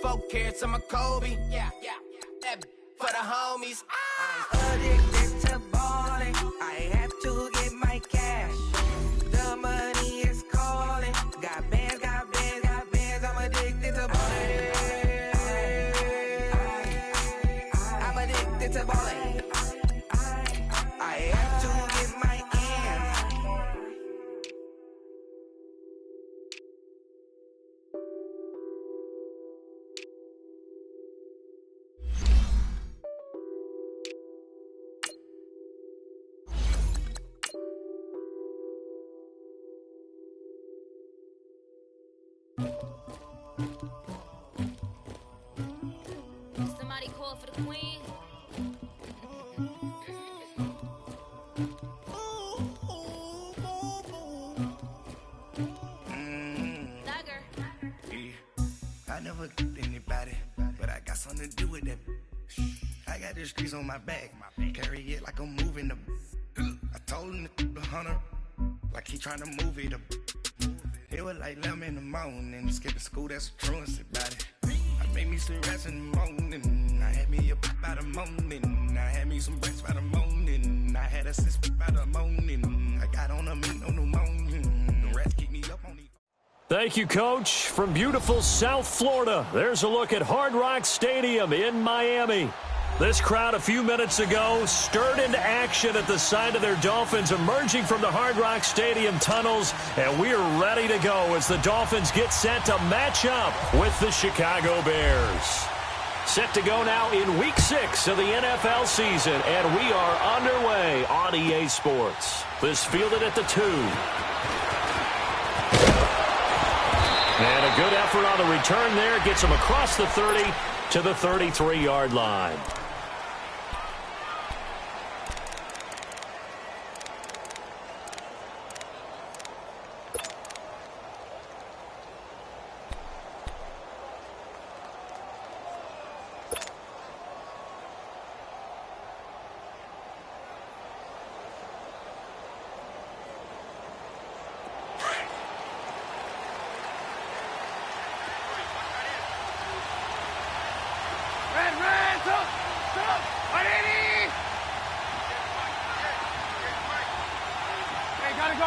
4 carats, I'm a Kobe. Yeah. That for the homies. I'm addicted to balling. I have to get my cash. The money is calling. Got bands, I'm addicted to balling. I'm addicted to balling. I have to get my ends. Somebody call for the queen. Duggar. Yeah. I never did anybody, but I got something to do with that. I got the streets on my back, carry it like I'm moving the. I told him the hunter, like he trying to move it up. It was like 11 in the morning, skipping school, that's a truancy about it. I made me some rest in the morning, I had me a pop by the morning, I had me some breaks by the morning, I had a sis by the morning, I got on a meat, no pneumonia, the rats keep me up on the. Thank you, Coach. From beautiful South Florida, there's a look at Hard Rock Stadium in Miami. This crowd a few minutes ago stirred into action at the sight of their Dolphins emerging from the Hard Rock Stadium tunnels, and we are ready to go as the Dolphins get set to match up with the Chicago Bears. Set to go now in Week 6 of the NFL season, and we are underway on EA Sports. This fielded at the 2. And a good effort on the return there gets them across the 30 to the 33-yard line.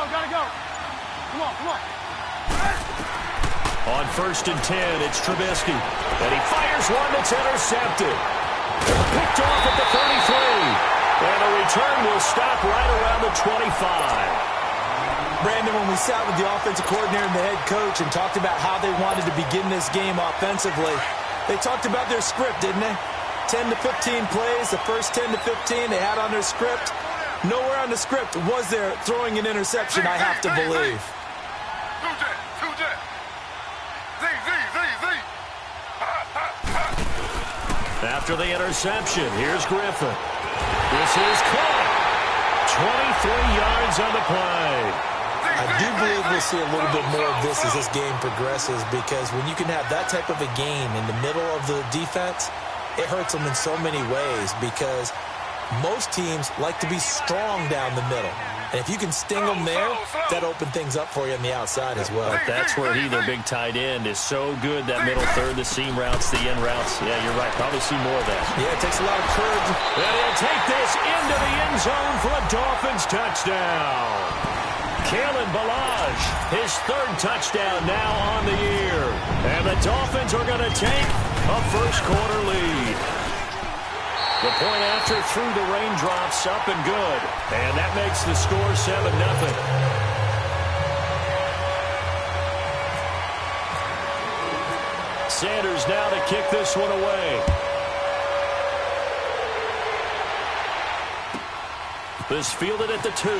Gotta go. Come on. On 1st and 10, it's Trubisky. And he fires one that's intercepted. Picked off at the 33. And the return will stop right around the 25. Brandon, when we sat with the offensive coordinator and the head coach and talked about how they wanted to begin this game offensively, they talked about their script, didn't they? 10 to 15 plays, the first 10 to 15 they had on their script. Nowhere on the script was there throwing an interception, I have to believe. After the interception, here's Griffin. This is caught. 23 yards on the play. I do believe we'll see a little bit more of this as this game progresses, because when you can have that type of a game in the middle of the defense, it hurts them in so many ways, because most teams like to be strong down the middle. And if you can sting them there, that opens things up for you on the outside as well. But that's where their big tight end, is so good, that middle third, the seam routes, the in routes. Yeah, you're right. Probably see more of that. Yeah, it takes a lot of courage. And he'll take this into the end zone for a Dolphins touchdown. Kalen Ballage, his 3rd touchdown now on the year. And the Dolphins are going to take a first-quarter lead. The point after through the raindrops, up and good. And that makes the score 7-0. Sanders now to kick this one away. This fielded at the 2.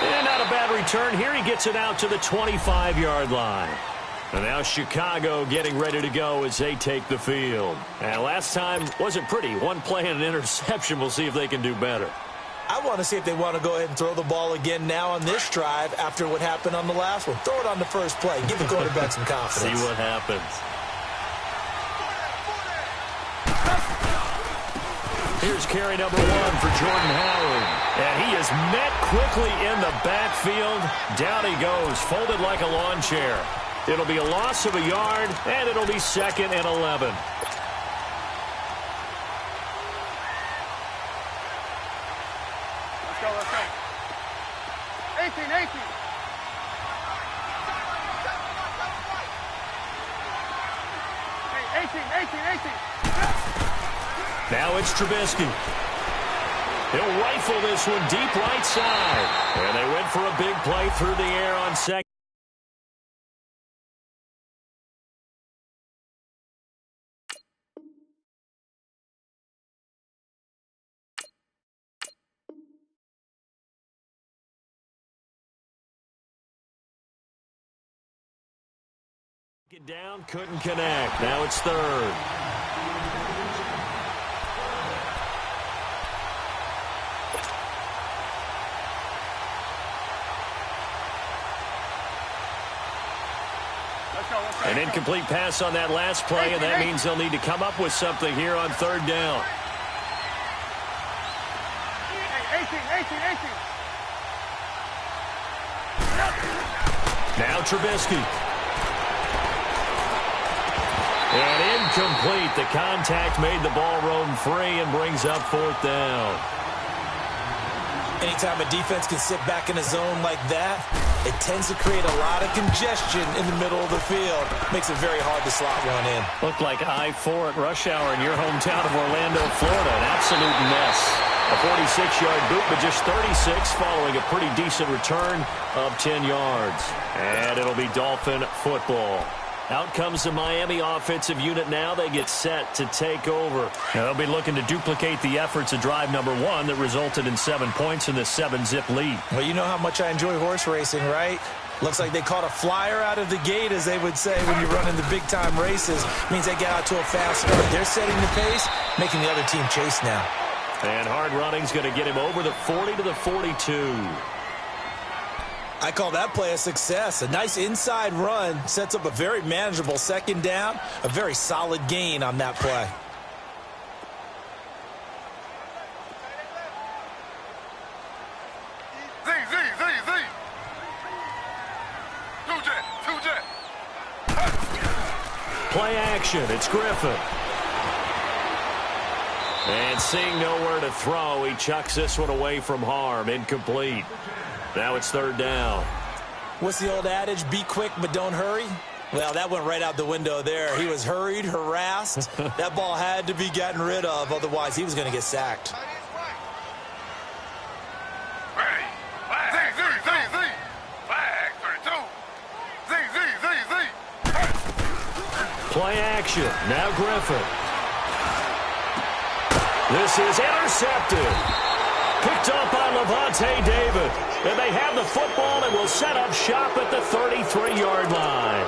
And not a bad return here. He gets it out to the 25-yard line. And now Chicago getting ready to go as they take the field. And last time wasn't pretty. One play and an interception. We'll see if they can do better. I want to see if they want to go ahead and throw the ball again now on this drive after what happened on the last one. Throw it on the first play. Give the quarterback some confidence. See what happens. Here's carry number 1 for Jordan Howard. And he is met quickly in the backfield. Down he goes, folded like a lawn chair. It'll be a loss of a yard, and it'll be 2nd and 11. Let's go, let's go. 18, 18. Hey, 18. Now it's Trubisky. He'll rifle this one deep right side. And they went for a big play through the air on 2nd. Get down, couldn't connect. Now it's 3rd. An incomplete pass on that last play, and that means they'll need to come up with something here on 3rd down. 18. Now Trubisky. And incomplete. The contact made the ball roam free and brings up 4th down. Anytime a defense can sit back in a zone like that, it tends to create a lot of congestion in the middle of the field. Makes it very hard to slot one in. Looked like I-4 at rush hour in your hometown of Orlando, Florida. An absolute mess. A 46-yard boot, but just 36 following a pretty decent return of 10 yards. And it'll be Dolphin football. Out comes the Miami offensive unit now. They get set to take over. They'll be looking to duplicate the efforts of drive number 1 that resulted in 7 points in the 7-zip lead. Well, you know how much I enjoy horse racing, right? Looks like they caught a flyer out of the gate, as they would say when you're running the big-time races. Means they get out to a fast start. They're setting the pace, making the other team chase now. And hard running's going to get him over the 40 to the 42. I call that play a success. A nice inside run sets up a very manageable 2nd down. A very solid gain on that play. Play action. It's Griffin. And seeing nowhere to throw, he chucks this one away from harm. Incomplete. Now it's 3rd down. What's the old adage? Be quick, but don't hurry. Well, that went right out the window there. He was hurried, harassed. That ball had to be gotten rid of. Otherwise, he was going to get sacked. Play action. Now Griffin. This is intercepted. Picked up by Levante David. And they have the football and will set up shop at the 33-yard line.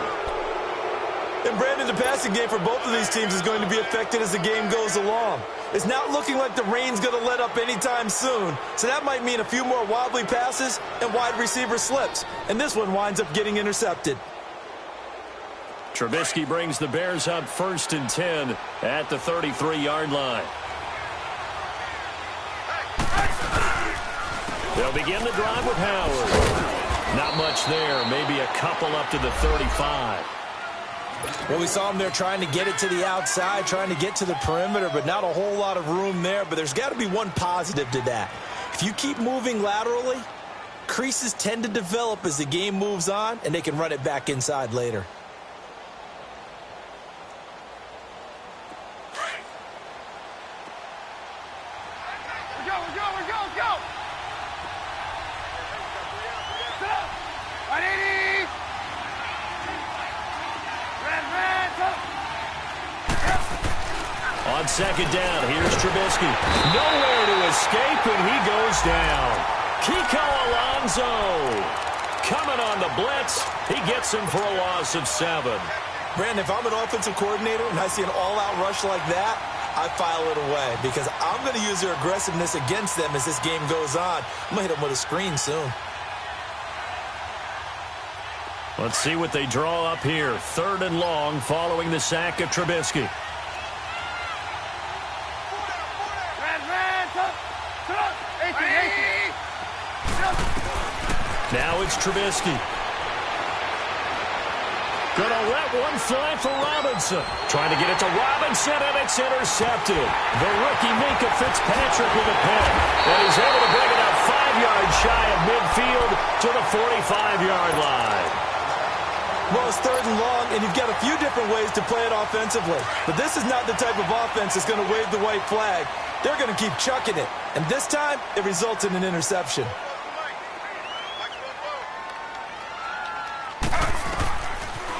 And, Brandon, the passing game for both of these teams is going to be affected as the game goes along. It's not looking like the rain's going to let up anytime soon. So that might mean a few more wobbly passes and wide receiver slips. And this one winds up getting intercepted. Trubisky brings the Bears up 1st and 10 at the 33-yard line. They'll begin the drive with Howard. Not much there. Maybe a couple up to the 35. Well, we saw him there trying to get it to the outside, trying to get to the perimeter, but not a whole lot of room there. But there's got to be one positive to that. If you keep moving laterally, creases tend to develop as the game moves on, and they can run it back inside later. On 2nd down, here's Trubisky. Nowhere to escape, and he goes down. Kiko Alonso coming on the blitz. He gets him for a loss of 7. Brandon, if I'm an offensive coordinator and I see an all-out rush like that, I file it away because I'm going to use their aggressiveness against them as this game goes on. I'm going to hit them with a screen soon. Let's see what they draw up here. 3rd and long following the sack of Trubisky. Now it's Trubisky. Gonna let one fly for Robinson. Trying to get it to Robinson, and it's intercepted. The rookie Minka Fitzpatrick with a pick. And he's able to bring it up 5 yards shy of midfield to the 45-yard line. Well, it's 3rd and long, and you've got a few different ways to play it offensively. But this is not the type of offense that's going to wave the white flag. They're going to keep chucking it. And this time, it results in an interception.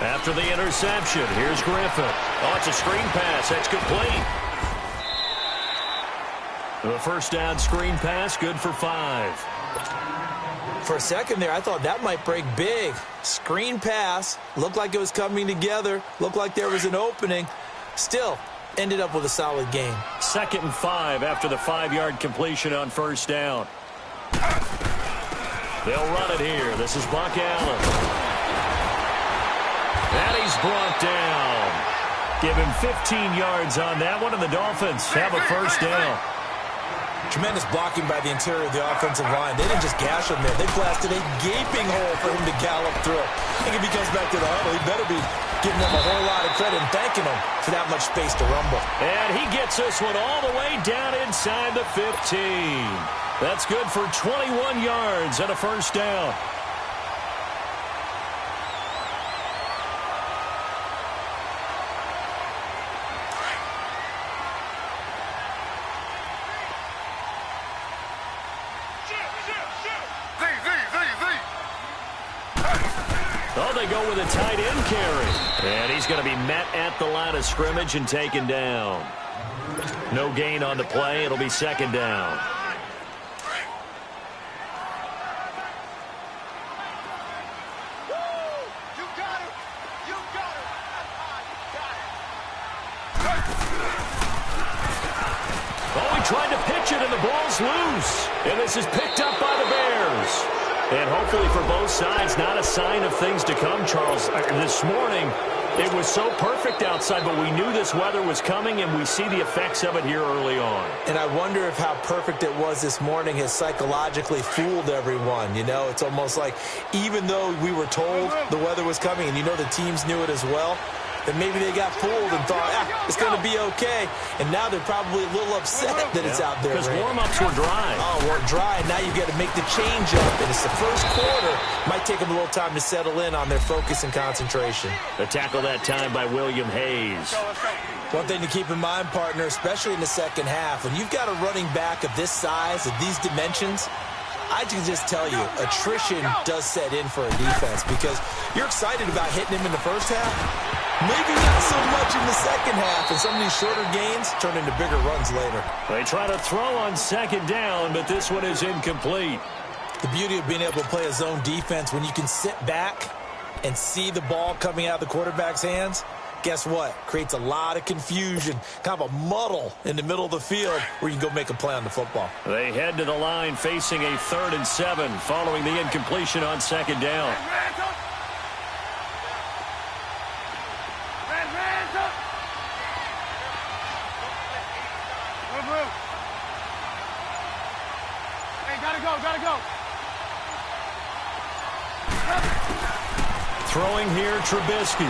After the interception, here's Griffin. Oh, it's a screen pass. That's complete. The first down screen pass, good for 5. For a second there, I thought that might break big. Screen pass. Looked like it was coming together. Looked like there was an opening. Still, ended up with a solid game. 2nd and 5 after the 5-yard completion on first down. They'll run it here. This is Buck Allen. And he's brought down. Give him 15 yards on that one, and the Dolphins have a first down. Tremendous blocking by the interior of the offensive line. They didn't just gash him there. They blasted a gaping hole for him to gallop through. I think if he comes back to the huddle, he better be giving them a whole lot of credit and thanking them for that much space to rumble. And he gets this one all the way down inside the 15. That's good for 21 yards and a first down. Oh, they go with a tight end carry. And he's going to be met at the line of scrimmage and taken down. No gain on the play. It'll be 2nd down. Oh, he tried to pitch it, and the ball's loose. And this is picked up by the Bears. And hopefully for both sides, not a sign of things to come, Charles. This morning, it was so perfect outside, but we knew this weather was coming, and we see the effects of it here early on. And I wonder if how perfect it was this morning has psychologically fooled everyone. You know, it's almost like even though we were told the weather was coming, and you know the teams knew it as well, that maybe they got fooled and thought, it's going to be okay. And now they're probably a little upset that it's out there. Because warm-ups were dry. Oh, we're dry. Now you've got to make the change up. And it's the first quarter. Might take them a little time to settle in on their focus and concentration. The tackle that time by William Hayes. One thing to keep in mind, partner, especially in the second half, when you've got a running back of this size, of these dimensions, I can just tell you, attrition does set in for a defense because you're excited about hitting him in the first half. Maybe not so much in the second half, and some of these shorter gains turn into bigger runs later. They try to throw on 2nd down, but this one is incomplete. The beauty of being able to play a zone defense when you can sit back and see the ball coming out of the quarterback's hands, guess what? Creates a lot of confusion, kind of a muddle in the middle of the field where you can go make a play on the football. They head to the line facing a 3rd and 7 following the incompletion on 2nd down. Gotta go. Throwing here, Trubisky.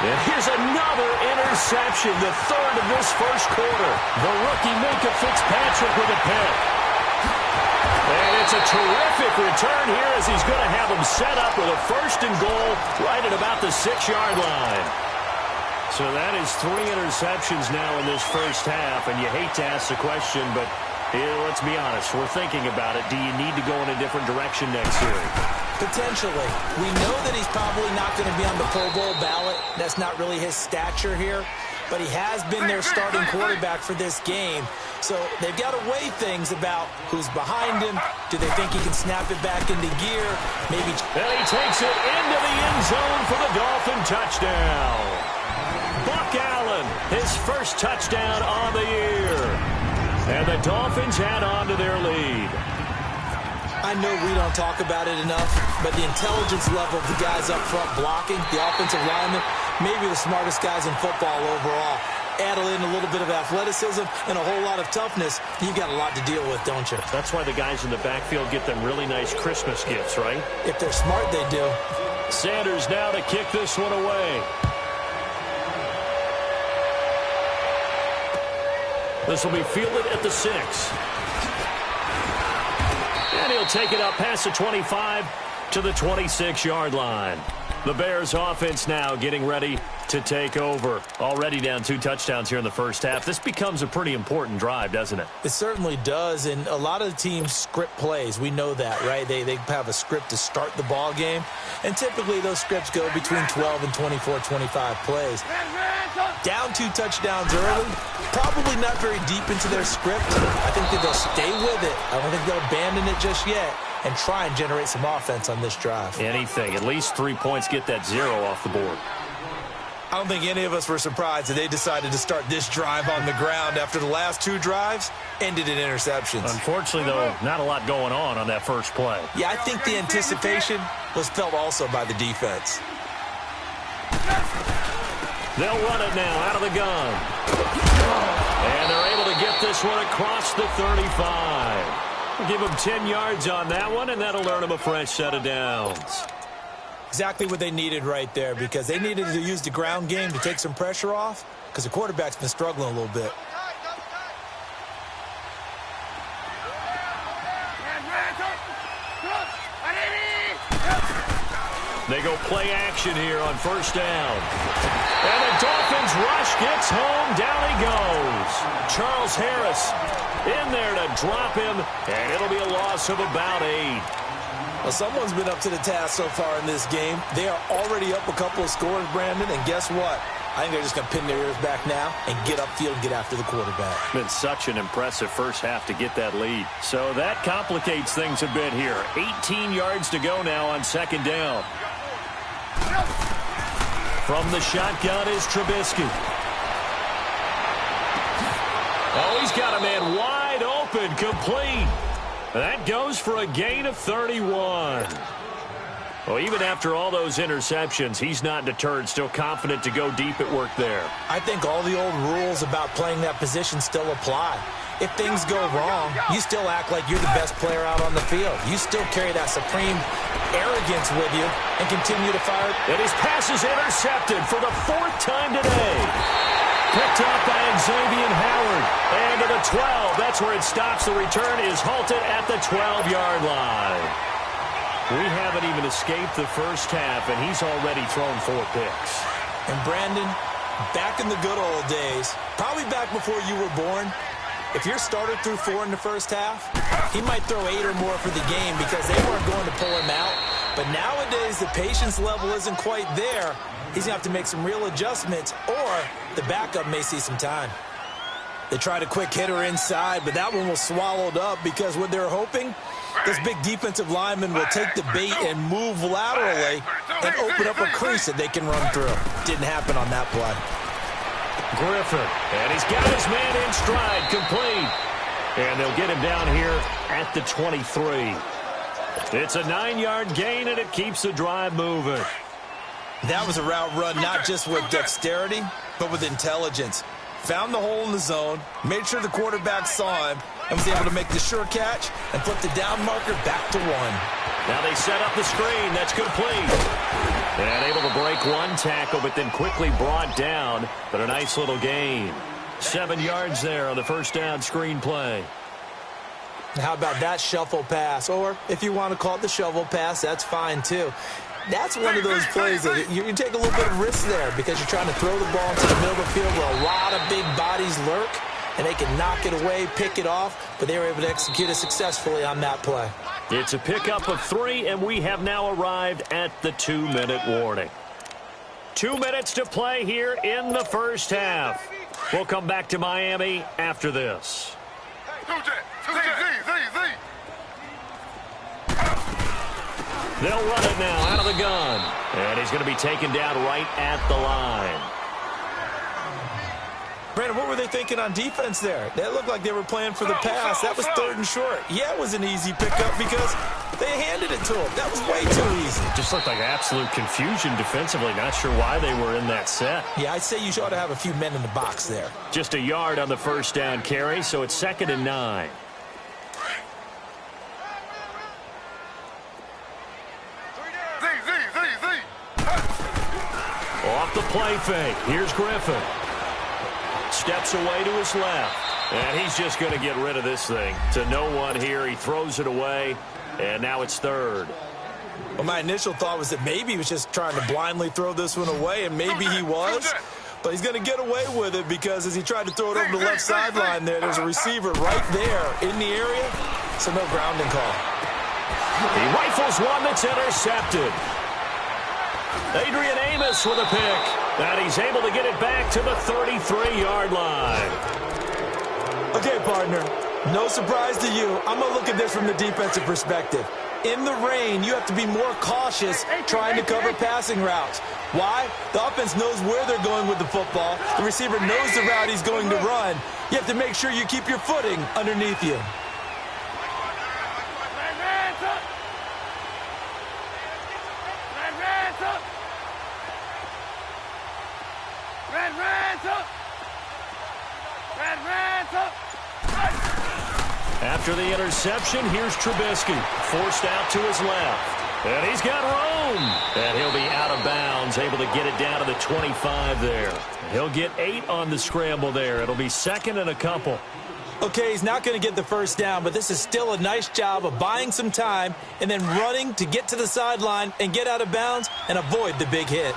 And here's another interception, the 3rd of this first quarter. The rookie Minka Fitzpatrick with a pick. And it's a terrific return here as he's going to have him set up with a 1st and goal right at about the 6-yard line. So that is 3 interceptions now in this first half, and you hate to ask the question, but let's be honest, we're thinking about it. Do you need to go in a different direction next year? Potentially. We know that he's probably not going to be on the Pro Bowl ballot. That's not really his stature here, but he has been their starting quarterback for this game. So they've got to weigh things about who's behind him. Do they think he can snap it back into gear? Maybe. And he takes it into the end zone for the Dolphin touchdown. Buck Allen, his first touchdown on the year. And the Dolphins add on to their lead. I know we don't talk about it enough, but the intelligence level of the guys up front blocking, the offensive linemen, maybe the smartest guys in football overall. add in a little bit of athleticism and a whole lot of toughness, you've got a lot to deal with, don't you? That's why the guys in the backfield get them really nice Christmas gifts, right? If they're smart, they do. Sanders now to kick this one away. This will be fielded at the 6. And he'll take it up past the 25 to the 26-yard line. The Bears offense now getting ready to take over. Already down 2 touchdowns here in the first half. This becomes a pretty important drive, doesn't it? It certainly does, and a lot of the teams script plays. We know that, right? They have a script to start the ball game, and typically those scripts go between 12 and 24, 25 plays. Down 2 touchdowns early, probably not very deep into their script. I think that they'll stay with it. I don't think they'll abandon it just yet and try and generate some offense on this drive. Anything. At least 3 points, get that 0 off the board. I don't think any of us were surprised that they decided to start this drive on the ground after the last 2 drives ended in interceptions. Unfortunately, though, not a lot going on that first play. Yeah, I think the anticipation was felt also by the defense. They'll run it now out of the gun. And they're able to get this one across the 35. We'll give them 10 yards on that one, and that'll earn them a fresh set of downs. Exactly what they needed right there, because they needed to use the ground game to take some pressure off, because the quarterback's been struggling a little bit. They go play action here on first down. And the Dolphins rush gets home. Down he goes. Charles Harris in there to drop him, and it'll be a loss of about 8. Well, someone's been up to the task so far in this game. They are already up a couple of scores, Brandon, and guess what? I think they're just going to pin their ears back now and get upfield and get after the quarterback. Been such an impressive first half to get that lead. So that complicates things a bit here. 18 yards to go now on second down. From the shotgun is Trubisky. Oh, he's got a man wide open, complete. That goes for a gain of 31. Well, even after all those interceptions, he's not deterred, still confident to go deep at work there. I think all the old rules about playing that position still apply. If things go wrong, you still act like you're the best player out on the field. You still carry that supreme arrogance with you and continue to fire. And his pass is intercepted for the 4th time today. Picked up by Xavier Howard. And to the 12. That's where it stops. The return is halted at the 12-yard line. We haven't even escaped the first half, and he's already thrown 4 picks. And Brandon, back in the good old days, probably back before you were born, if your starter threw 4 in the first half, he might throw 8 or more for the game because they weren't going to pull him out. But nowadays, the patience level isn't quite there. He's going to have to make some real adjustments, or the backup may see some time. They tried a quick hitter inside, but that one was swallowed up because what they're hoping, this big defensive lineman will take the bait and move laterally and open up a crease that they can run through. Didn't happen on that play. Griffin, and he's got his man in stride, complete. And they'll get him down here at the 23. It's a 9-yard gain, and it keeps the drive moving. That was a route run not just with dexterity, but with intelligence. Found the hole in the zone, made sure the quarterback saw him, and was able to make the sure catch and flip the down marker back to 1. Now they set up the screen. That's complete. And able to break 1 tackle, but then quickly brought down. But a nice little gain. 7 yards there on the first down screen play. How about that shuffle pass? Or if you want to call it the shovel pass, that's fine too. That's one of those plays that you take a little bit of risk there because you're trying to throw the ball into the middle of the field where a lot of big bodies lurk, and they can knock it away, pick it off, but they were able to execute it successfully on that play. It's a pickup of 3, and we have now arrived at the 2-minute warning. 2 minutes to play here in the first half. We'll come back to Miami after this. They'll run it now out of the gun. And he's going to be taken down right at the line. Brandon, what were they thinking on defense there? They looked like they were playing for the pass. That was 3rd and short. Yeah, it was an easy pickup because they handed it to him. That was way too easy. It just looked like absolute confusion defensively. Not sure why they were in that set. Yeah, I'd say you ought to have a few men in the box there. Just a yard on the first down carry, so it's 2nd and 9. Off the play fake. Here's Griffin. Steps away to his left. And he's just going to get rid of this thing. To no one here. He throws it away. And now it's 3rd. Well, my initial thought was that maybe he was just trying to blindly throw this one away, and maybe he was. But he's going to get away with it because as he tried to throw it over the left sideline there's a receiver right there in the area. So no grounding call. He rifles one that's intercepted. Adrian Amos with a pick. And he's able to get it back to the 33-yard line. Okay, partner, no surprise to you. I'm going to look at this from the defensive perspective. In the rain, you have to be more cautious trying to cover passing routes. Why? The offense knows where they're going with the football. The receiver knows the route he's going to run. You have to make sure you keep your footing underneath you. After the interception, here's Trubisky. Forced out to his left. And he's got room. And he'll be out of bounds, able to get it down to the 25 there. He'll get 8 on the scramble there. It'll be 2nd and a couple. Okay, he's not going to get the first down, but this is still a nice job of buying some time and then running to get to the sideline and get out of bounds and avoid the big hit.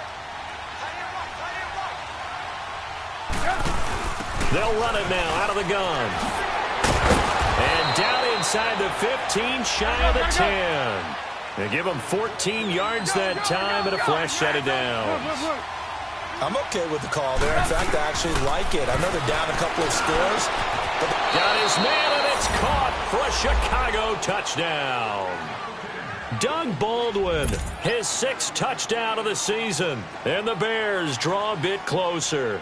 They'll run it now out of the gun. And down inside the 15, shy of the 10. They give him 14 yards that time and a fresh set of downs. I'm okay with the call there. In fact, I actually like it. I know they're down a couple of scores. Got his man, and it's caught for a Chicago touchdown. Doug Baldwin, his 6th touchdown of the season. And the Bears draw a bit closer.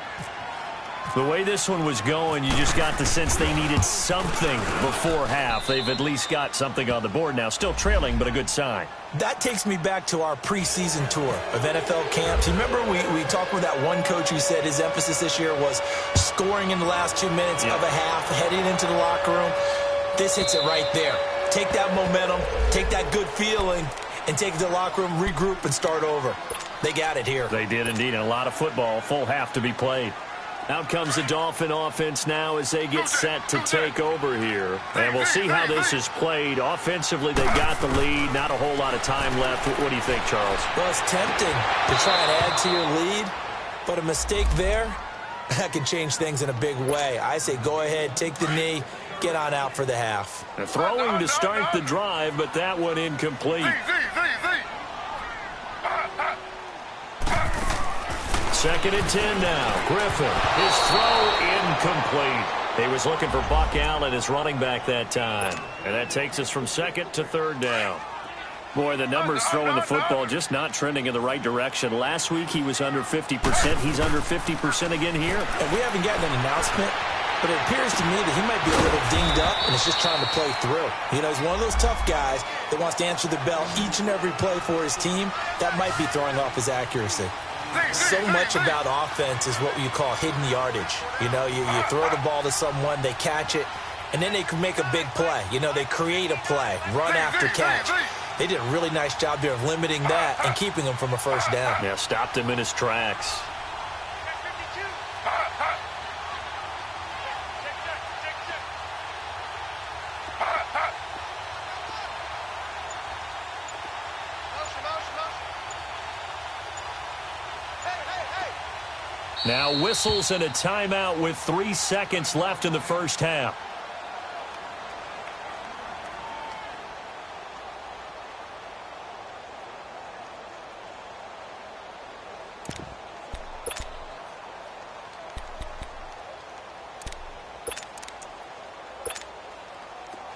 The way this one was going, you just got the sense they needed something before half. They've at least got something on the board now. Still trailing, but a good sign. That takes me back to our preseason tour of NFL camps. You remember we talked with that one coach who said his emphasis this year was scoring in the last 2 minutes of a half, heading into the locker room. This hits it right there. Take that momentum, take that good feeling, and take it to the locker room, regroup, and start over. They got it here. They did indeed. And a lot of football, full half to be played. Out comes the Dolphin offense now as they get set to take over here. And we'll see how this is played. Offensively, they got the lead. Not a whole lot of time left. What do you think, Charles? Well, it's tempting to try and add to your lead, but a mistake there, that can change things in a big way. I say go ahead, take the knee, get on out for the half. Throwing to start the drive, but that one incomplete. 2nd and 10 now. Griffin, his throw incomplete. He was looking for Buck Allen, his running back that time. And that takes us from 2nd to 3rd down. Boy, the numbers throwing the football just not trending in the right direction. Last week he was under 50%. He's under 50% again here. And we haven't gotten an announcement, but it appears to me that he might be a little dinged up and is just trying to play through. You know, he's one of those tough guys that wants to answer the bell each and every play for his team. That might be throwing off his accuracy. So much about offense is what you call hidden yardage. You know, you throw the ball to someone, they catch it, and then they can make a big play. You know, they create a play, run after catch. They did a really nice job there of limiting that and keeping him from a first down. Yeah, stopped him in his tracks. Now whistles and a timeout with 3 seconds left in the first half.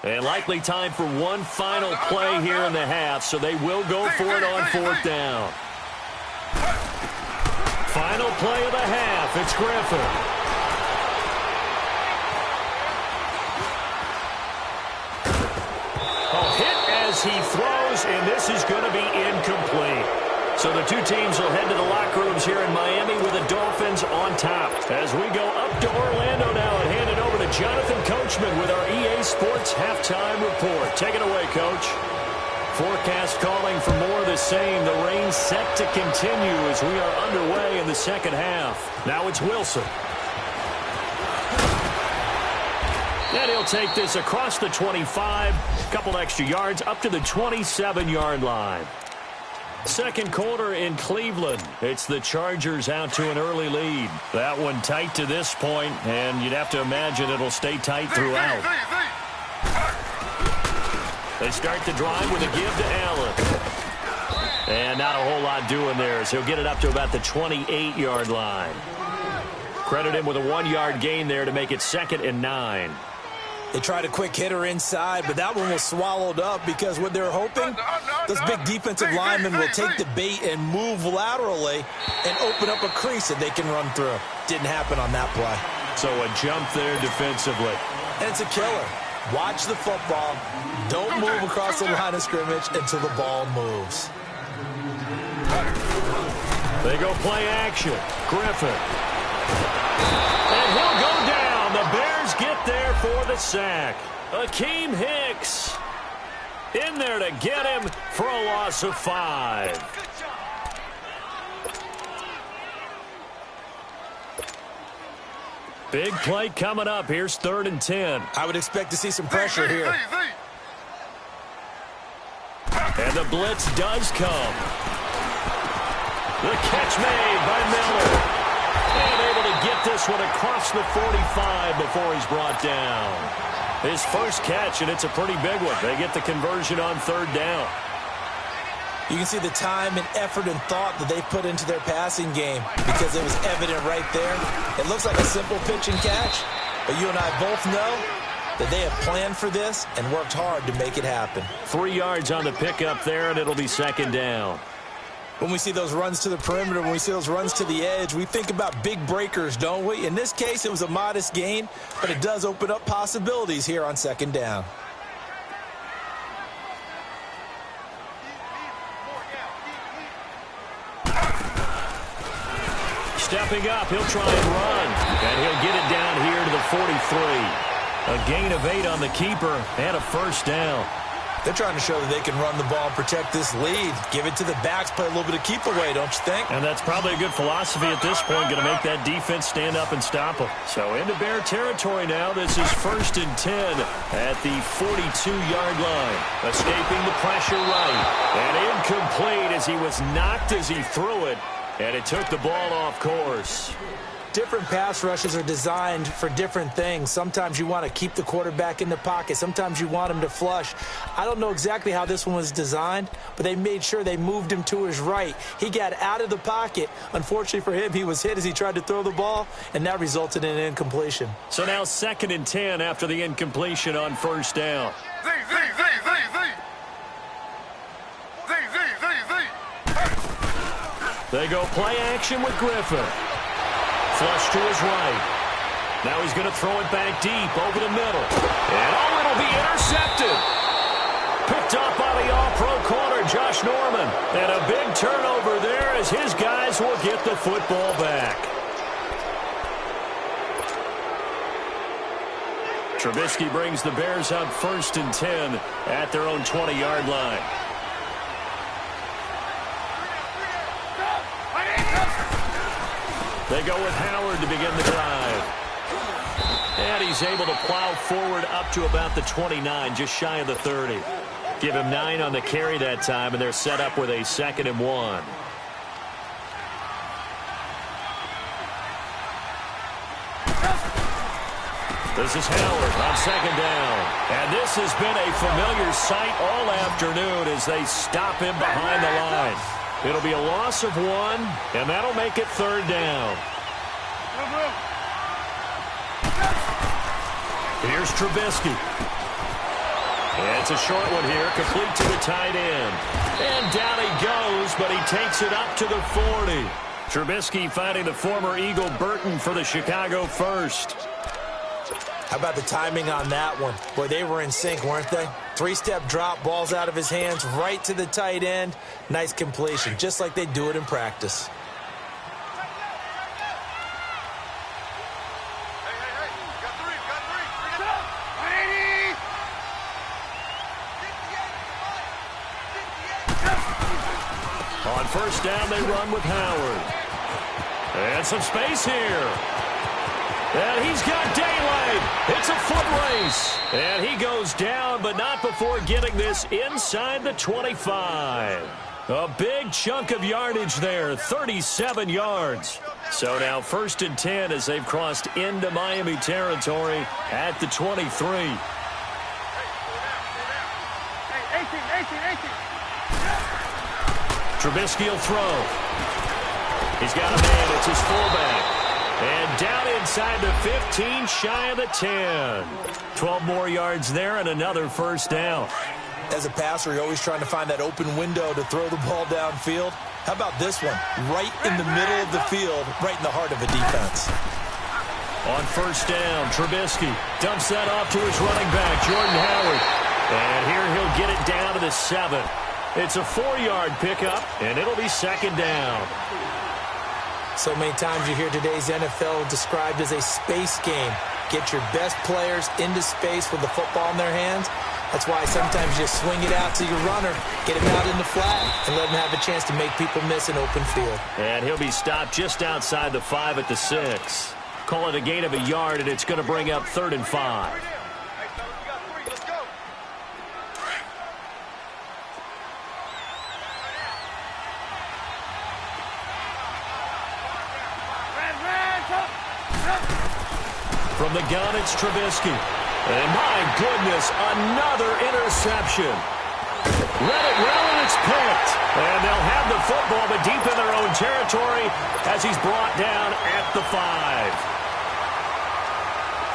And likely time for one final play here in the half, so they will go for it on 4th down. Final play of the half. It's Griffin. this is going to be incomplete. So the two teams will head to the locker rooms here in Miami with the Dolphins on top. As we go up to Orlando now and hand it over to Jonathan Coachman with our EA Sports Halftime Report. Take it away, Coach. Forecast calling for more of the same. The rain set to continue as we are underway in the second half. Now it's Wilson. And he'll take this across the 25, a couple extra yards, up to the 27-yard line. Second quarter in Cleveland. It's the Chargers out to an early lead. That one tight to this point, and you'd have to imagine it'll stay tight throughout. They start the drive with a give to Allen. And not a whole lot doing there, so he'll get it up to about the 28-yard line. Credit him with a 1-yard gain there to make it 2nd and 9. They tried a quick hitter inside, but that one was swallowed up because what they're hoping, those big defensive linemen will take the bait and move laterally and open up a crease that they can run through. Didn't happen on that play. So a jump there defensively. And it's a killer. Watch the football. Don't move across the line of scrimmage until the ball moves. They go play action. Griffin. And he'll go down. The Bears get there for the sack. Akeem Hicks in there to get him for a loss of 5. Big play coming up. Here's 3rd and 10. I would expect to see some pressure here. And the blitz does come. The catch made by Miller. And able to get this one across the 45 before he's brought down. His first catch, and it's a pretty big one. They get the conversion on 3rd down. You can see the time and effort and thought that they put into their passing game because it was evident right there. It looks like a simple pitch and catch, but you and I both know that they have planned for this and worked hard to make it happen. 3 yards on the pickup there, and it'll be 2nd down. When we see those runs to the perimeter, when we see those runs to the edge, we think about big breakers, don't we? In this case, it was a modest gain, but it does open up possibilities here on 2nd down. Stepping up, he'll try and run, and he'll get it down here to the 43. A gain of 8 on the keeper and a 1st down. They're trying to show that they can run the ball and protect this lead. Give it to the backs, play a little bit of keep away, don't you think? And that's probably a good philosophy at this point, going to make that defense stand up and stop them. So into Bear territory now. This is 1st and 10 at the 42-yard line. Escaping the pressure right. And incomplete as he was knocked as he threw it. And it took the ball off course. Different pass rushes are designed for different things. Sometimes you want to keep the quarterback in the pocket. Sometimes you want him to flush. I don't know exactly how this one was designed, but they made sure they moved him to his right. He got out of the pocket. Unfortunately for him, he was hit as he tried to throw the ball, and that resulted in an incompletion. So now 2nd and 10 after the incompletion on 1st down. They go play action with Griffin. Flush to his right. Now he's going to throw it back deep over the middle. And it'll be intercepted. Picked up by the all-pro corner, Josh Norman. And a big turnover there as his guys will get the football back. Trubisky brings the Bears up 1st and 10 at their own 20-yard line. They go with Howard to begin the drive. And he's able to plow forward up to about the 29, just shy of the 30. Give him 9 on the carry that time, and they're set up with a 2nd and 1. This is Howard on 2nd down. And this has been a familiar sight all afternoon as they stop him behind the line. It'll be a loss of 1, and that'll make it 3rd down. Here's Trubisky. And it's a short one here, complete to the tight end. And down he goes, but he takes it up to the 40. Trubisky finding the former Eagle Burton for the Chicago first. How about the timing on that one? Boy, they were in sync, weren't they? Three-step drop, balls out of his hands, right to the tight end. Nice completion, just like they do it in practice. On first down, they run with Howard. And some space here. And he's got daylight. It's a foot race. And he goes down, but not before getting this inside the 25. A big chunk of yardage there, 37 yards. So now 1st and 10 as they've crossed into Miami territory at the 23. Trubisky will throw. He's got a man. It's his fullback. And down inside the 15, shy of the 10. 12 more yards there and another first down. As a passer, you're always trying to find that open window to throw the ball downfield. How about this one? Right in the middle of the field, right in the heart of a defense. On first down, Trubisky dumps that off to his running back, Jordan Howard. And here he'll get it down to the 7. It's a 4-yard pickup, and it'll be 2nd down. So many times you hear today's NFL described as a space game. Get your best players into space with the football in their hands. That's why sometimes you swing it out to your runner, get him out in the flat, and let him have a chance to make people miss an open field. And he'll be stopped just outside the 5 at the 6. Call it a gain of a yard, and it's going to bring up 3rd and 5. From the gun, it's Trubisky. And my goodness, another interception. Let it roll, and it's picked. And they'll have the football, but deep in their own territory as he's brought down at the 5.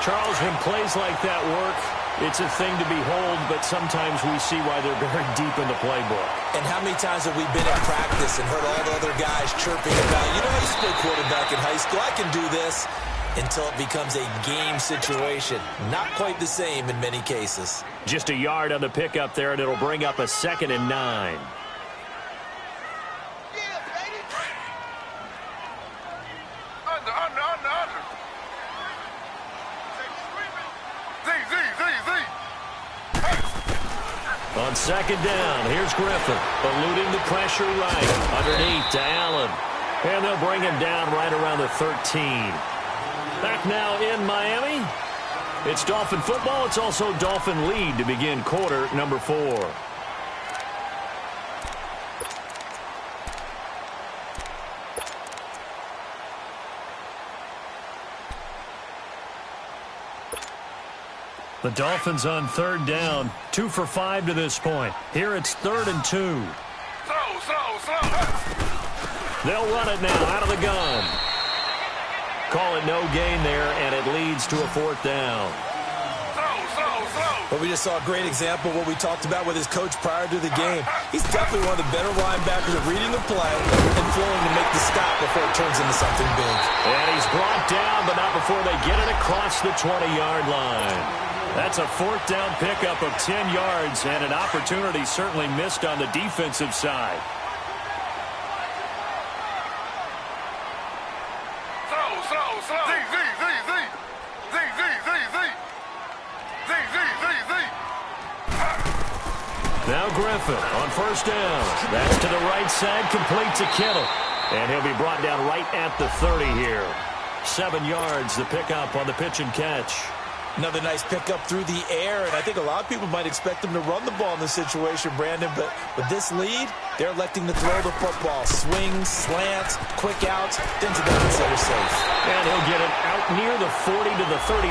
Charles, when plays like that work, it's a thing to behold, but sometimes we see why they're very deep in the playbook. And how many times have we been in practice and heard all the other guys chirping about, you know, I used to play quarterback in high school, I can do this. Until it becomes a game situation. Not quite the same in many cases. Just a yard on the pickup there, and it'll bring up a 2nd and 9. On 2nd down, here's Griffin, eluding the pressure right, underneath to Allen. And they'll bring him down right around the 13. Back now in Miami. It's Dolphin football. It's also Dolphin lead to begin quarter number 4. The Dolphins on 3rd down. 2 for 5 to this point. Here it's 3rd and 2. They'll run it now out of the gun. Call it no gain there, and it leads to a 4th down. But we just saw a great example of what we talked about with his coach prior to the game. He's definitely one of the better linebackers at reading the play and flowing to make the stop before it turns into something big. And he's brought down, but not before they get it across the 20-yard line. That's a 4th down pickup of 10 yards, and an opportunity certainly missed on the defensive side. Now Griffin on first down. That's to the right side, complete to Kittle. And he'll be brought down right at the 30 here. 7 yards, the pickup on the pitch and catch. Another nice pickup through the air, and I think a lot of people might expect him to run the ball in this situation, Brandon, but with this lead, they're electing to throw the football. Swings, slants, quick outs, things that they consider safe. And he'll get it out near the 40 to the 39.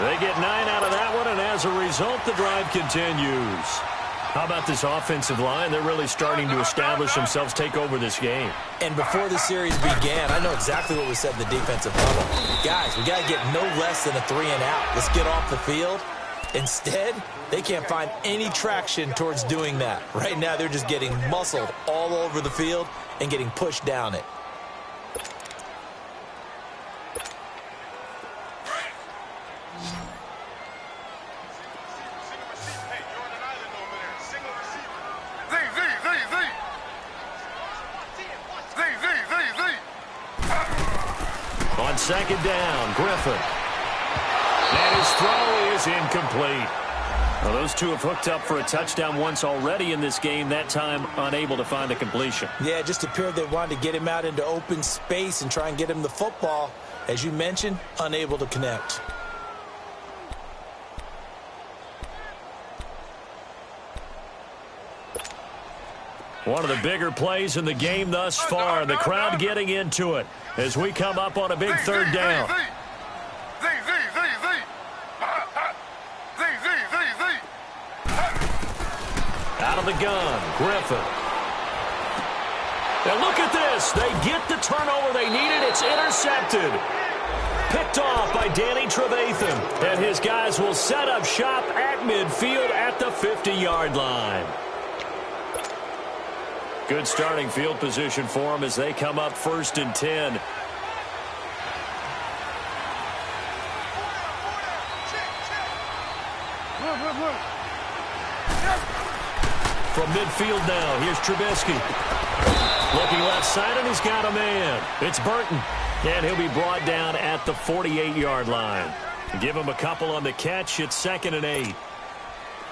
They get 9 out of that one, and as a result, the drive continues. How about this offensive line? They're really starting to establish themselves, take over this game. And before the series began, I know exactly what was said in the defensive huddle. Guys, we got to get no less than a 3 and out. Let's get off the field. Instead, they can't find any traction towards doing that. Right now, they're just getting muscled all over the field and getting pushed down it. On second down, Griffin. And his throw is incomplete. Well, those two have hooked up for a touchdown once already in this game, that time unable to find the completion. Yeah, it just appeared they wanted to get him out into open space and try and get him the football. As you mentioned, unable to connect. One of the bigger plays in the game thus far. The crowd getting into it as we come up on a big third down. Out of the gun, Griffin. Now look at this. They get the turnover they needed. It's intercepted. Picked off by Danny Trevathan. And his guys will set up shop at midfield at the 50-yard line. Good starting field position for them as they come up 1st and 10. From midfield now, here's Trubisky. Looking left side, and he's got a man. It's Burton. And he'll be brought down at the 48-yard line. Give him a couple on the catch. It's 2nd and 8.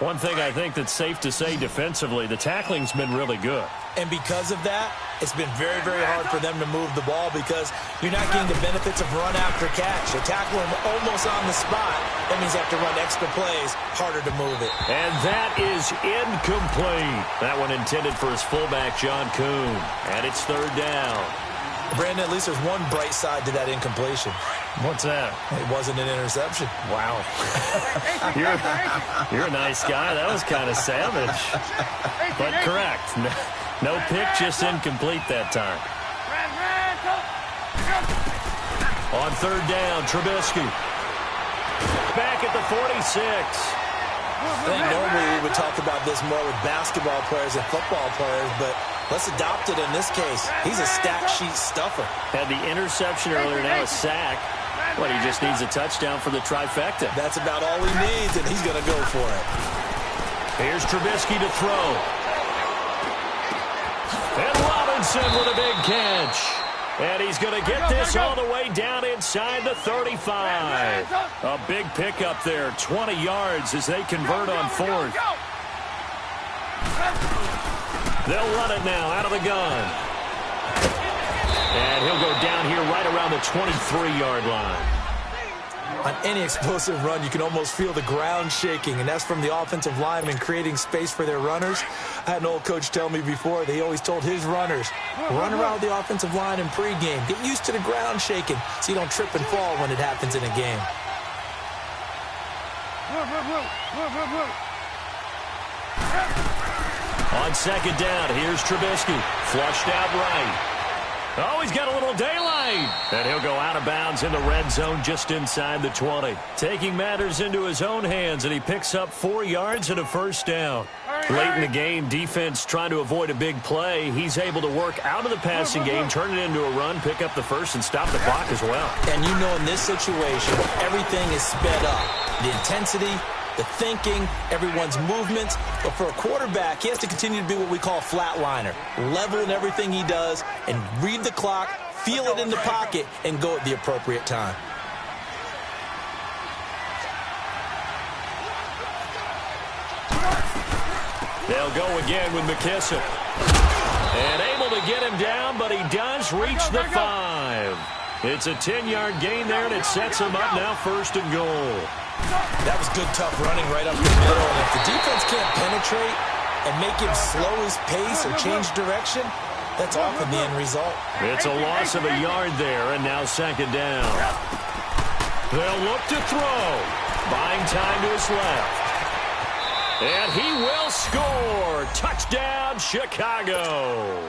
One thing I think that's safe to say defensively, the tackling's been really good. And because of that, it's been very, very hard for them to move the ball because you're not getting the benefits of run after catch. You tackle them almost on the spot. That means you have to run extra plays, harder to move it. And that is incomplete. That one intended for his fullback, John Kuhn. And it's 3rd down. Brandon, at least there's one bright side to that incompletion. What's that? It wasn't an interception. Wow. You're a nice guy. That was kind of savage. But correct. No pick, just incomplete that time. On 3rd down, Trubisky. Back at the 46. I think normally we would talk about this more with basketball players and football players, but let's adopt it in this case. He's a stat sheet stuffer. Had the interception earlier, now a sack. Well, he just needs a touchdown for the trifecta. That's about all he needs, and he's going to go for it. Here's Trubisky to throw. And Robinson with a big catch. And he's going to get this all the way down inside the 35. A big pickup there, 20 yards as they convert on 4th. They'll run it now out of the gun. And he'll go down here right around the 23-yard line. On any explosive run, you can almost feel the ground shaking, and that's from the offensive linemen creating space for their runners. I had an old coach tell me before that he always told his runners, run around with the offensive line in pregame. Get used to the ground shaking so you don't trip and fall when it happens in a game. On 2nd down, here's Trubisky. Flushed out right. Oh, he's got a little daylight. And he'll go out of bounds in the red zone just inside the 20. Taking matters into his own hands, and he picks up 4 yards and a 1st down. Late in the game, defense trying to avoid a big play. He's able to work out of the passing game, turn it into a run, pick up the 1st, and stop the clock as well. And you know in this situation, everything is sped up. The intensity, the thinking, everyone's movements. But for a quarterback, he has to continue to be what we call a flatliner. Level in everything he does and read the clock, feel it in the pocket, and go at the appropriate time. They'll go again with McKissick. And able to get him down, but he does reach the 5. It's a 10-yard gain there, and it sets him up now 1st and goal. That was good, tough running right up the middle. And if the defense can't penetrate and make him slow his pace or change direction, that's often the end result. It's a loss of a yard there, and now 2nd down. They'll look to throw. Buying time to his left. And he will score. Touchdown, Chicago.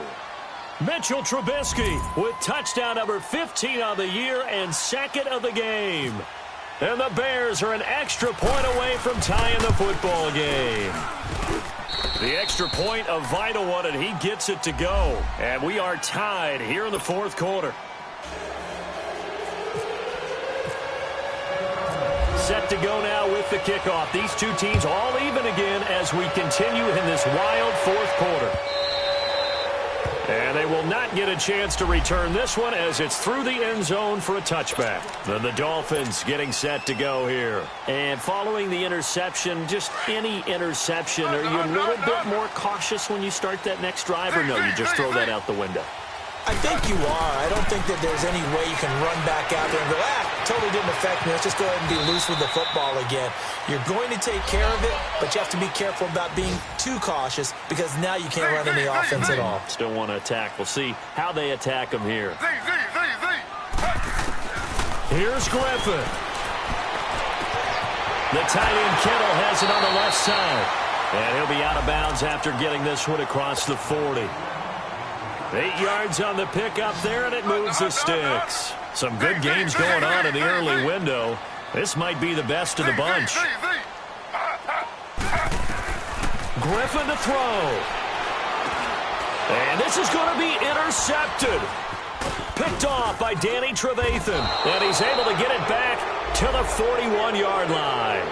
Mitchell Trubisky with touchdown number 15 on the year and 2nd of the game. And the Bears are an extra point away from tying the football game. The extra point, a vital one, and he gets it to go. And we are tied here in the 4th quarter. Set to go now with the kickoff. These two teams all even again as we continue in this wild 4th quarter. And they will not get a chance to return this one as it's through the end zone for a touchback. Then the Dolphins getting set to go here. And following the interception, just any interception, are you a little bit more cautious when you start that next drive, or no, you just throw that out the window? I think you are. I don't think that there's any way you can run back out there and go, totally didn't affect me. Let's just go ahead and be loose with the football again. You're going to take care of it, but you have to be careful about being too cautious because now you can't run any offense at all. Still want to attack. We'll see how they attack him here. Here's Griffin. The tight end Kittle has it on the left side. And he'll be out of bounds after getting this one across the 40. 8 yards on the pickup there, and it moves the sticks. Some good games going on in the early window. This might be the best of the bunch. Griffin to throw. And this is going to be intercepted. Picked off by Danny Trevathan. And he's able to get it back to the 41-yard line.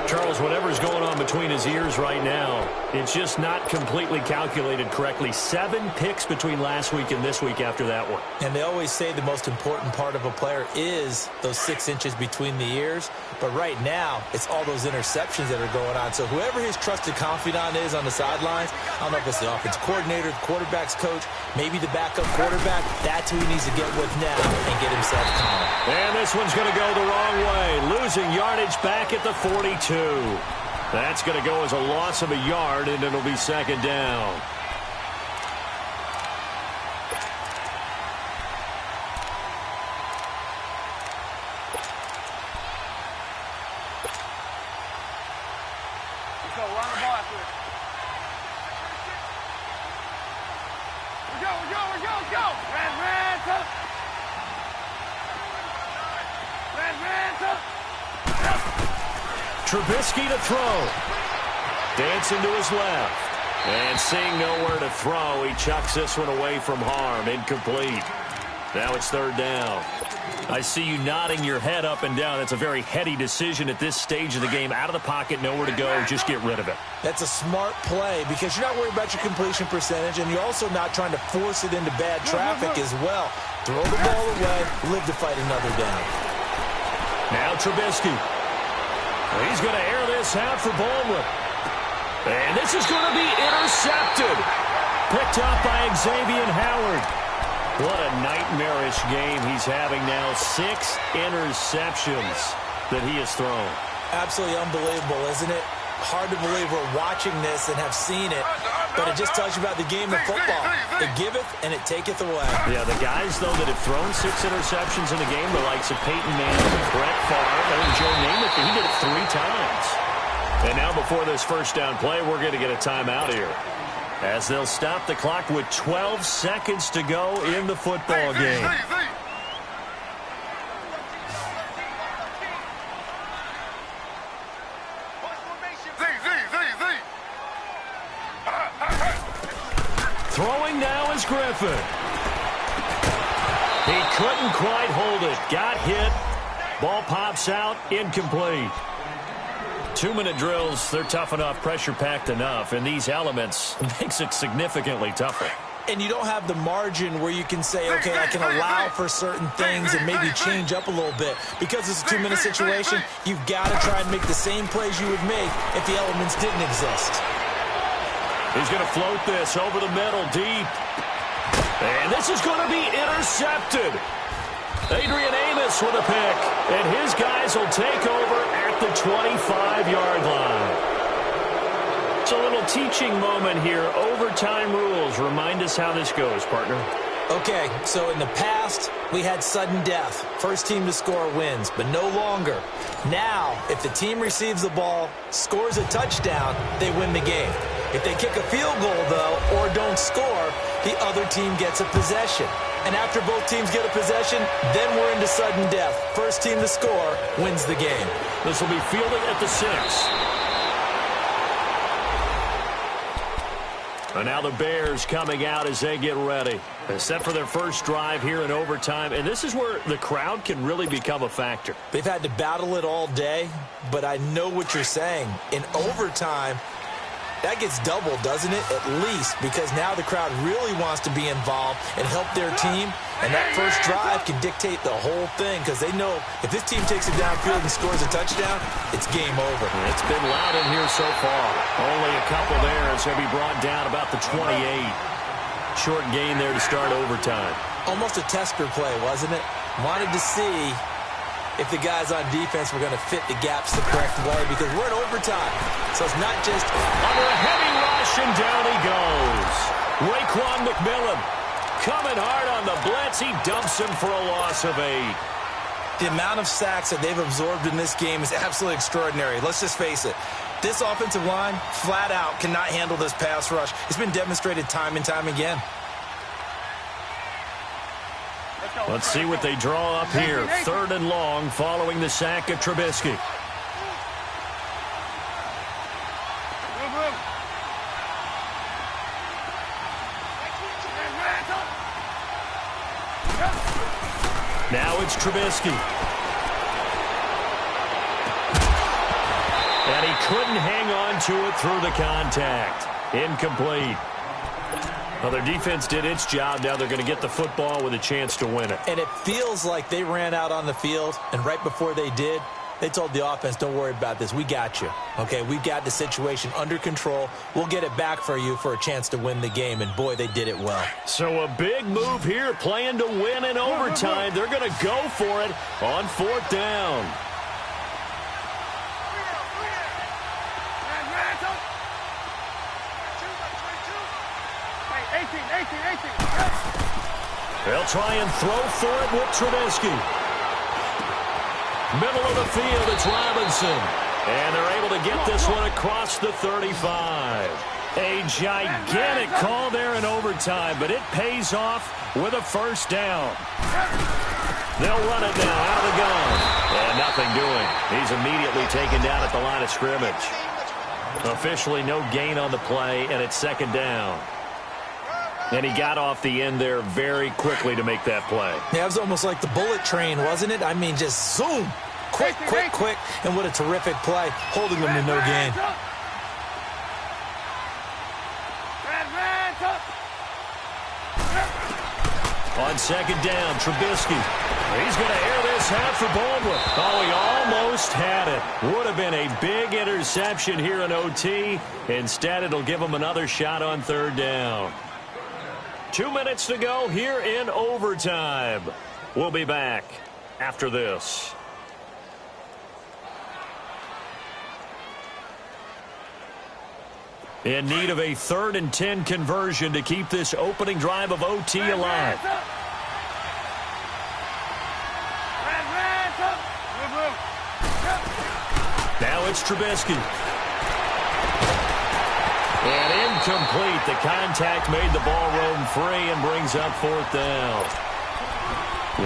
Charles, whatever's going on between his ears right now, it's just not completely calculated correctly. 7 picks between last week and this week after that one. And they always say the most important part of a player is those 6 inches between the ears. But right now, it's all those interceptions that are going on. So whoever his trusted confidant is on the sidelines, I don't know if it's the offense coordinator, the quarterback's coach, maybe the backup quarterback, that's who he needs to get with now and get himself calm. And this one's going to go the wrong way, losing yardage back at the 42. That's going to go as a loss of a yard, and it'll be second down. Let's go, run the ball after it. We go. Red. Trubisky to throw. Dancing to his left. And seeing nowhere to throw, he chucks this one away from harm. Incomplete. Now it's third down. I see you nodding your head up and down. That's a very heady decision at this stage of the game. Out of the pocket, nowhere to go. Just get rid of it. That's a smart play because you're not worried about your completion percentage, and you're also not trying to force it into bad traffic as well. Throw the ball away, live to fight another down. Now Trubisky. He's going to air this out for Baldwin. And this is going to be intercepted. Picked up by Xavier Howard. What a nightmarish game he's having now. 6 interceptions that he has thrown. Absolutely unbelievable, isn't it? Hard to believe we're watching this and have seen it, but it just tells you about the game of football. It giveth and it taketh away. Yeah, the guys, though, that have thrown 6 interceptions in the game, the likes of Peyton Manning, Brett Favre, and Joe Namath, he did it 3 times. And now before this first down play, we're going to get a timeout here, as they'll stop the clock with 12 seconds to go in the football game. Throwing now is Griffin. He couldn't quite hold it. Got hit. Ball pops out. Incomplete. 2-minute drills, they're tough enough, pressure-packed enough, and these elements makes it significantly tougher. And you don't have the margin where you can say, okay, I can allow for certain things and maybe change up a little bit. Because it's a 2-minute situation, you've got to try and make the same plays you would make if the elements didn't exist. He's going to float this over the middle, deep. And this is going to be intercepted. Adrian Amos with a pick. And his guys will take over at the 25-yard line. It's a little teaching moment here. Overtime rules. Remind us how this goes, partner. Okay, so in the past, we had sudden death. First team to score wins, but no longer. Now, if the team receives the ball, scores a touchdown, they win the game. If they kick a field goal, though, or don't score, the other team gets a possession. And after both teams get a possession, then we're into sudden death. First team to score wins the game. This will be fielded at the 6. And now the Bears coming out as they get ready. They're set for their first drive here in overtime. And this is where the crowd can really become a factor. They've had to battle it all day, but I know what you're saying. In overtime, That gets doubled, doesn't it? At least, because now the crowd really wants to be involved and help their team. And that first drive can dictate the whole thing because they know if this team takes it downfield and scores a touchdown, it's game over. It's been loud in here so far. Only a couple there as he'll be brought down about the 28. Short gain there to start overtime. Almost a tester play, wasn't it? Wanted to see if the guys on defense were going to fit the gaps the correct way because we're in overtime. So it's not just under a heavy rush, and down he goes. Raekwon McMillan coming hard on the blitz. He dumps him for a loss of 8. The amount of sacks that they've absorbed in this game is absolutely extraordinary. Let's just face it. This offensive line, flat out, cannot handle this pass rush. It's been demonstrated time and time again. Let's see what they draw up here. 3rd and long following the sack of Trubisky. Now it's Trubisky. And he couldn't hang on to it through the contact. Incomplete. Well, their defense did its job. Now they're going to get the football with a chance to win it. And it feels like they ran out on the field, and right before they did, they told the offense, don't worry about this. We got you. Okay, we've got the situation under control. We'll get it back for you for a chance to win the game. And, boy, they did it well. So a big move here, playing to win in overtime. They're going to go for it on 4th down. They'll try and throw for it with Trubisky. Middle of the field, it's Robinson. And they're able to get this one across the 35. A gigantic call there in overtime, but it pays off with a 1st down. They'll run it now out of the gun. And nothing doing. He's immediately taken down at the line of scrimmage. Officially no gain on the play, and it's 2nd down. And he got off the end there very quickly to make that play. Yeah, it was almost like the bullet train, wasn't it? I mean, just zoom. Quick, quick, quick. And what a terrific play, holding them to no gain. On 2nd down, Trubisky. He's going to air this out for Baldwin. Oh, he almost had it. Would have been a big interception here in OT. Instead, it'll give him another shot on 3rd down. 2 minutes to go here in overtime. We'll be back after this. In need of a 3rd and 10 conversion to keep this opening drive of OT alive. Now it's Trubisky. And incomplete. The contact made the ball roam free and brings up 4th down.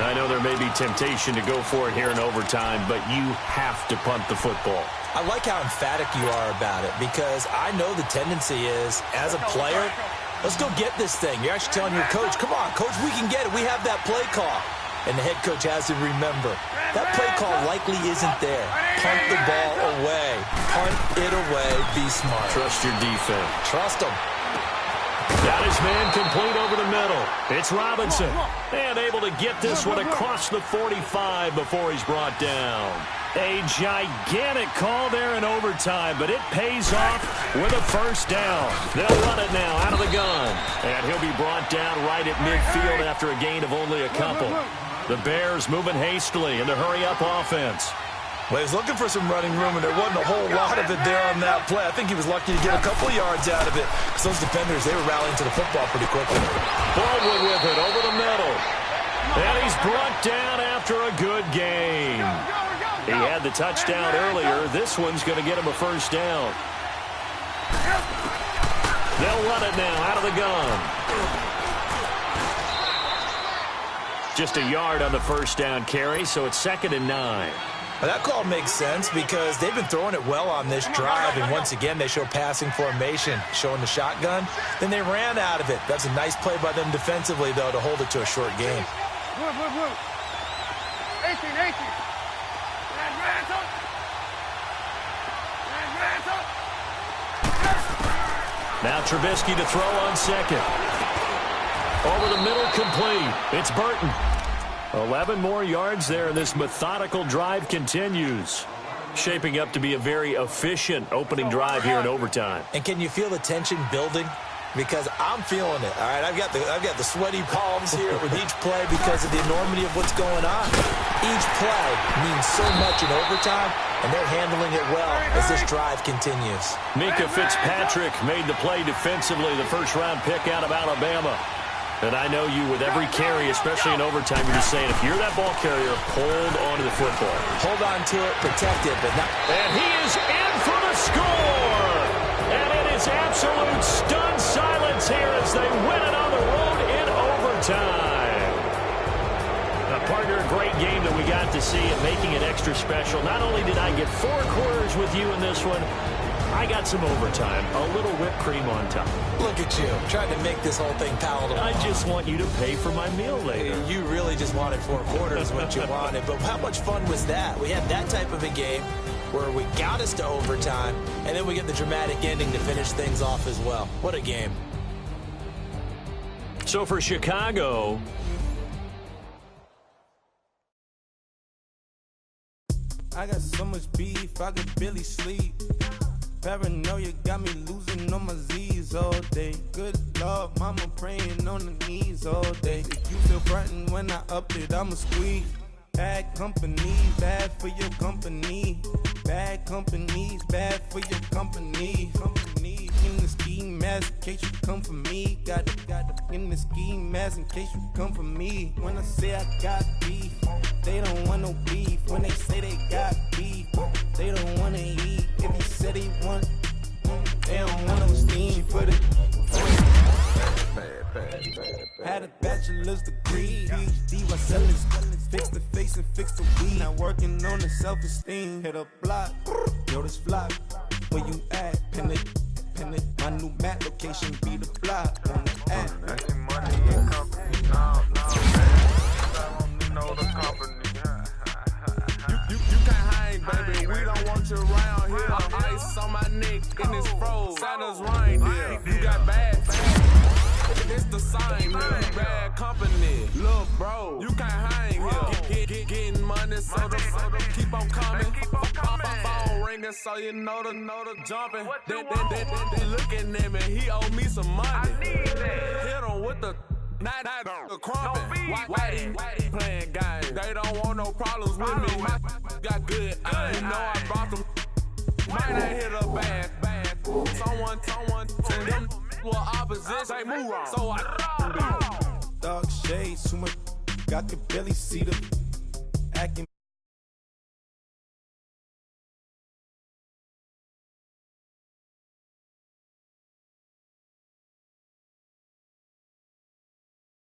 I know there may be temptation to go for it here in overtime, but you have to punt the football. I like how emphatic you are about it because I know the tendency is, as a player, let's go get this thing. You're actually telling your coach, come on, coach, we can get it. We have that play call. And the head coach has to remember, that play call likely isn't there. Punt the ball away. Punt it away. Be smart. Trust your defense. Trust them. Got his man complete over the middle. It's Robinson. And able to get this one across the 45 before he's brought down. A gigantic call there in overtime, but it pays off with a 1st down. They'll run it now out of the gun. And he'll be brought down right at midfield after a gain of only a couple. The Bears moving hastily in the hurry-up offense. Well, he was looking for some running room, and there wasn't a whole lot of it there on that play. I think he was lucky to get a couple yards out of it because those defenders, they were rallying to the football pretty quickly. Baldwin with it over the middle. And he's brought down after a good game. He had the touchdown earlier. This one's going to get him a 1st down. They'll run it now out of the gun. Just a yard on the 1st down carry, so it's 2nd and 9. Well, that call makes sense because they've been throwing it well on this drive, and once again they show passing formation, showing the shotgun. Then they ran out of it. That's a nice play by them defensively, though, to hold it to a short game. 18. Now Trubisky to throw on second. Over the middle, complete. It's Burton. 11 more yards there, and this methodical drive continues. Shaping up to be a very efficient opening drive here in overtime. And can you feel the tension building? Because I'm feeling it. All right, I've got the sweaty palms here with each play because of the enormity of what's going on. Each play means so much in overtime, and they're handling it well as this drive continues. Mika Fitzpatrick made the play defensively, the first-round pick out of Alabama. And I know you, with every carry, especially in overtime, you're just saying, if you're that ball carrier, hold on to the football. Hold on to it, protect it, but not. And he is in for the score! And it is absolute stunned silence here as they win it on the road in overtime. Partner, a great game that we got to see and making it extra special. Not only did I get 4 quarters with you in this one, I got some overtime, a little whipped cream on top. Look at you, trying to make this whole thing palatable. I just want you to pay for my meal later. You really just wanted 4 quarters what you wanted, but how much fun was that? We had that type of a game where we got us to overtime, and then we get the dramatic ending to finish things off as well. What a game. So for Chicago, I got so much beef, I could barely sleep. Paranoia got me losing on my Z's all day. Good Lord, mama praying on the knees all day. If you still frontin' when I up it, I'ma squeeze. Bad company, bad for your company. Bad companies, bad for your company. Company in the ski mask in case you come for me. Got it in the ski mask in case you come for me. When I say I got beef, they don't want no beef. When they say they got beef, they don't want to eat. If you said they want, they don't want no steam. Put it. Had a bachelor's degree, PhD while selling. Fix the face and fix the weed. Now working on the self-esteem. Hit a block, yo this flock. Where you at? Pin it. My new map location be the block on the app. That's money and company. No, I don't know the company. You can't hang, baby. We don't want you around here. Ice on my neck in this froze. Santa's reindeer. You got bad. It's the same here. Bad company. Look, bro, you can't hang here. Getting money, so the keep on coming. Phone ringing, so you know the jumping. They looking at me, he owe me some money. Hit him with the night the crumping. Whitey playing games. They don't want no problems with me. Got good aim. You know I brought them. Might not hit a bad. Someone tell them well opposition. They move wrong. So I Dog shades, too much. I could barely see the